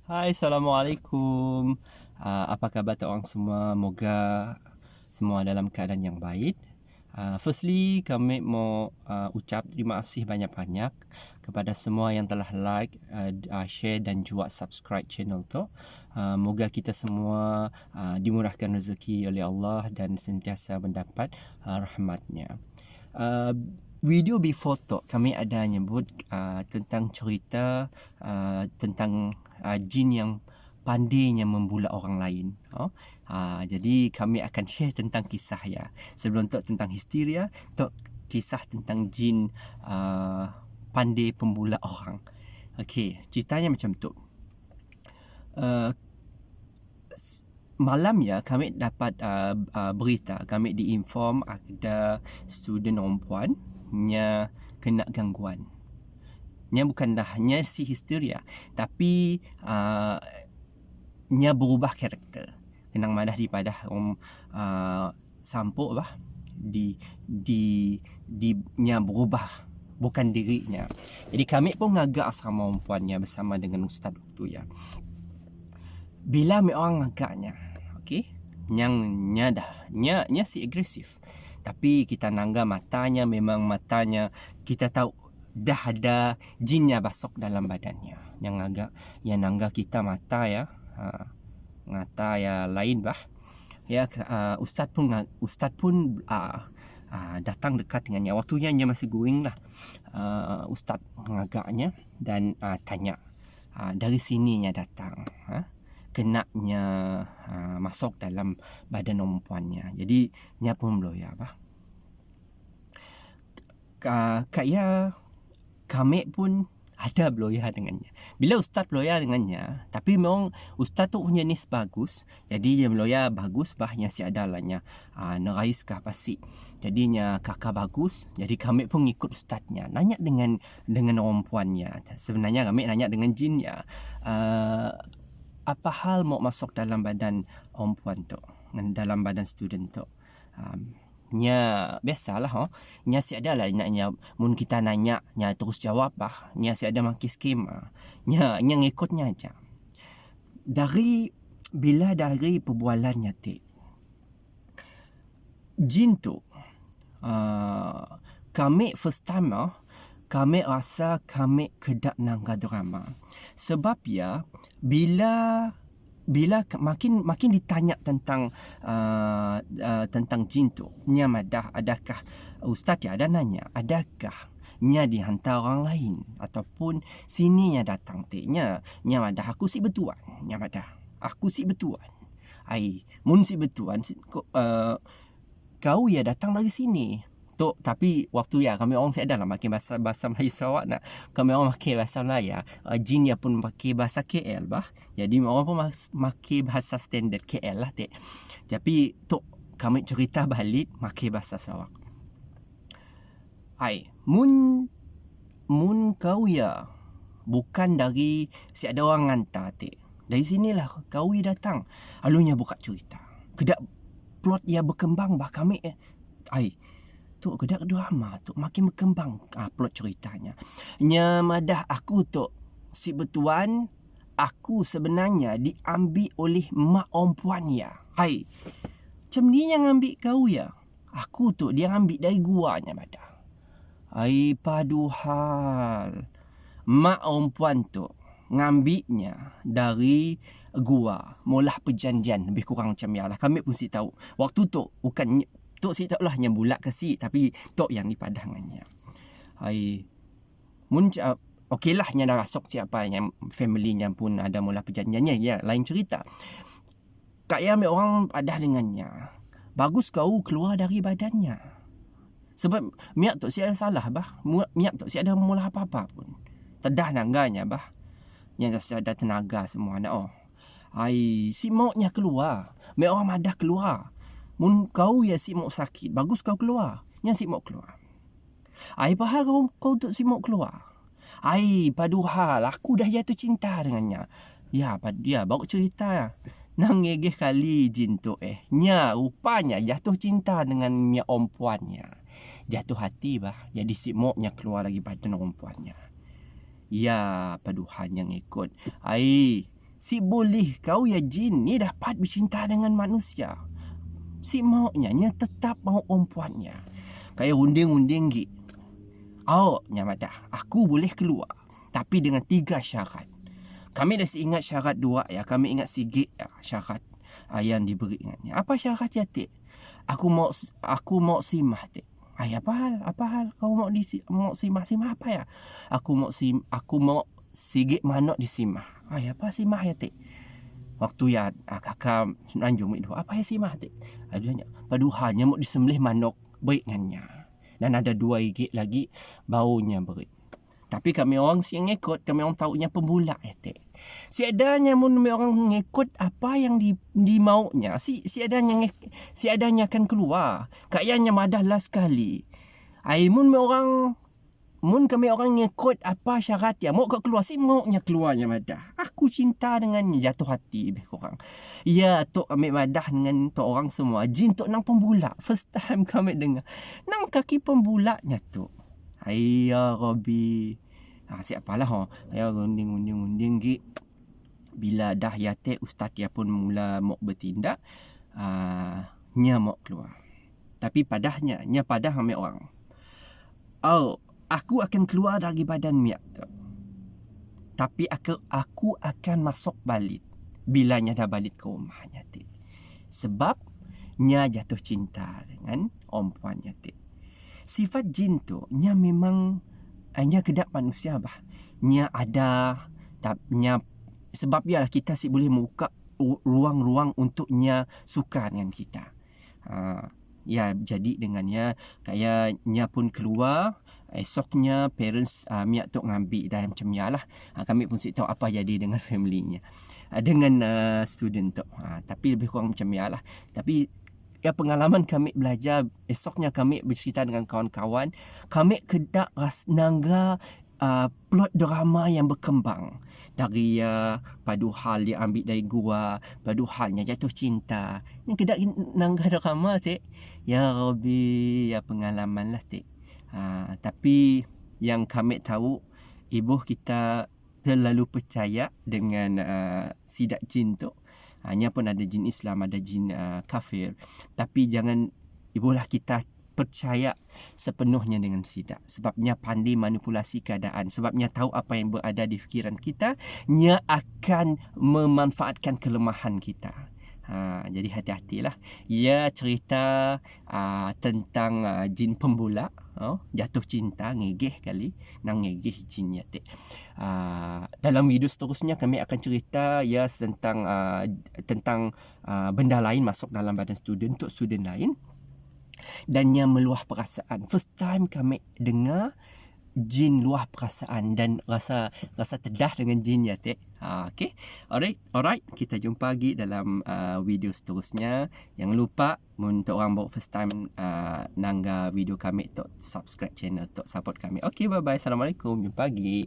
Hai, Assalamualaikum. Apa khabar tu orang semua? Moga semua dalam keadaan yang baik. Firstly, kami mau ucap terima kasih banyak-banyak kepada semua yang telah like, share dan juga subscribe channel tu. Moga kita semua dimurahkan rezeki oleh Allah dan sentiasa mendapat rahmatnya. Video before tu kami ada nyebut tentang cerita tentang jin yang pandainya membula orang lain. Jadi kami akan share tentang kisah ya. Sebelum tu tentang histeria, tu kisah tentang jin pandai pembula orang. Okey, ceritanya macam tu. Malam ya kami dapat berita, kami diinform ada student perempuan nya kena gangguan. Nya bukanlah nya si histeria, tapi nya berubah karakter. Kenang madah di padah sampuk bah di nya berubah bukan dirinya. Jadi kami pun ngagak sama perempuannya bersama dengan ustaz waktu ya. Bila mi orang agaknya, okey, nya si agresif. Tapi kita nangga matanya, memang matanya kita tahu dah ada jinnya basok dalam badannya. Yang nangga kita mata ya, mata ya lain bah. Ya, ustaz pun datang dekat dengannya. Waktunya nya masih going lah. Ustaz ngagaknya dan tanya, dari sininya datang. Kenaknya masuk dalam badan perempuannya. Jadi nya pun beloya bah. Kami pun ada beloya dengannya. Bila ustaz beloya dengannya, tapi memang ustaz tu punya nis bagus, jadi dia beloya bagus bah nya si adalahnya nerais kah pasti. Jadinya kakak bagus, jadi kami pun ngikut ustaznya. Nanya dengan perempuannya. Sebenarnya kami nanya dengan jinnya. Apa hal mau masuk dalam badan perempuan tu, dalam badan student tu. Nya biasalah nya si ada lah nya mun kita nanya nya terus jawab bah, nya si ada maki skema. Nya ngikutnya aja. Dari perbualannya ti jin tu kami first time kami rasa kami kedak nangga drama. Sebab ya bila makin ditanya tentang jin tu, nya madah adakah ustaz ya ada nanya, adakah nya dihantar orang lain ataupun sini nya datang ti nya madah aku si betuan, nya madah aku si betuan. Ai mun si betuan kau ya datang dari sini. Tok, tapi waktu ya kami orang seada lah makin bahasa Melayu Sarawak nak. Kami orang makin bahasa Melayu. Jin ya pun pakai bahasa KL bah. Jadi orang pun makin bahasa standard KL lah tek. Tapi tok kami cerita balik makin bahasa Sarawak. Ai, mun kau ya bukan dari si ada orang hantar tek. Dari sinilah kau datang. Alunya buka cerita. Kedak plot ya berkembang bah kami ai tu kedak drama tu makin berkembang plot ceritanya. Nya madah aku tu si betuan aku sebenarnya diambil oleh mak perempuan ya. Hai. Macam dia yang ambil kau ya. Aku tu dia ambil dari guanya madah. Ai paduhal. Mak perempuan tu ngambilnya dari gua. Mulah perjanjian lebih kurang macam ya lah. Kami pun si tahu. Waktu tu bukan tok si tak lah yang bulat ke si, tapi tok yang di padangannya. Hai mun okey lah nya dah rasuk siapa yang family-nya pun ada mula perjanjiannya ya, lain cerita. Kak ya ambil orang padah dengannya. Bagus kau keluar dari badannya. Sebab miak tok si ada salah bah. Miak tok si ada mula apa-apa pun. Tedah nangganya bah. Yang ada tenaga semua nak ai si maunya keluar. Miak orang madah keluar. Mun kau ya si mau sakit, bagus kau keluar. Nya si mau keluar. Ai pahal kau tu si mau keluar. Ai paduhal aku dah jatuh cinta dengannya. Ya baru cerita. Nang ngegeh kali jin tu nya rupanya jatuh cinta dengan mia perempuannya. Jatuh hati bah. Jadi si moknya keluar lagi badan perempuannya. Ya paduhan yang ikut. Ai Si boleh kau ya jin ni dapat bercinta dengan manusia. Si maunya nya tetap mau perempuannya. Kayak unding-unding gi. Nya madah, aku boleh keluar. Tapi dengan 3 syarat. Kami dah ingat syarat 2 ya. Kami ingat sikit ya syarat yang diberi ingatnya. Apa syarat ya, Tik? Aku mau simah, Tik. Apa hal kau mau mau simah apa ya? Aku mau sigit manok di simah. Apa simah ya, Tik? Waktu ya kakak nanjung itu, apa ya simah, Tik? Adanya paduhannya mau disembelih manok baik ngannya. Dan ada 2 gig lagi baunya beri. Tapi kami orang si yang ngikut, kami orang tahunya pembulak ya, Tik. Si adanya mun kami orang ngikut apa yang di maunya, si adanya akan keluar. Kayaknya madah lah sekali. Mun kami orang ngikut apa syaratnya, mau kau keluar, si maunya keluarnya madah. Aku cinta dengannya, jatuh hati lebih kurang. Ya, tok kami madah dengan tok orang semua. Jin tok nang pembulak. First time kami dengar. Nang kaki pembulaknya tu. Ya Rabbi. Siapalah ya unding gi. Bila dah yate ustaz dia pun mula mau bertindak, nya mau keluar. Tapi padahnya nya padah kami orang. Aku akan keluar dari badan Miak tu. Tapi aku akan masuk balik bila nya dah balik ke rumahnya, Tik. Sebab nya jatuh cinta dengan perempuannya, Tik. Sifat jin tu nya memang nya kedap manusia bah. Nya ada nya sebab ialah kita boleh buka ruang-ruang untuk nya suka dengan kita. Ya jadi dengannya kayak nya pun keluar, esoknya parents Miak tok ngambil dan macam lah. Kami pun tahu apa jadi dengan family-nya. Dengan student tok. Tapi lebih kurang macam lah. Tapi ya pengalaman kami belajar, esoknya kami bercerita dengan kawan-kawan, kami kedak nangga plot drama yang berkembang. Dari paduhal dia ambil dari gua, paduhalnya jatuh cinta. Yang kedak nangga drama, Tik. Ya Rabbi, ya pengalaman lah, Tik. Tapi yang kami tahu, ibu kita terlalu percaya dengan sidak jin tu. Hanya pun ada jin Islam, ada jin kafir. Tapi jangan ibulah kita percaya sepenuhnya dengan sidak. Sebabnya pandai manipulasi keadaan. Sebabnya tahu apa yang berada di fikiran kita. Nya akan memanfaatkan kelemahan kita. Jadi hati-hatilah. Ya cerita tentang jin pembulak. Jatuh cinta, ngegeh kali. Nang ngegeh jinnya, Tik. Dalam video seterusnya kami akan cerita ya tentang benda lain masuk dalam badan student untuk student lain. Dan yang meluah perasaan. First time kami dengar jin luah perasaan dan rasa tedah dengan jin ya, Tik. Okay. Alright. Kita jumpa lagi dalam video seterusnya. Jangan lupa untuk orang baru first time nangga video kami, tok subscribe channel, tok support kami. Okay, bye-bye. Assalamualaikum. Jumpa lagi.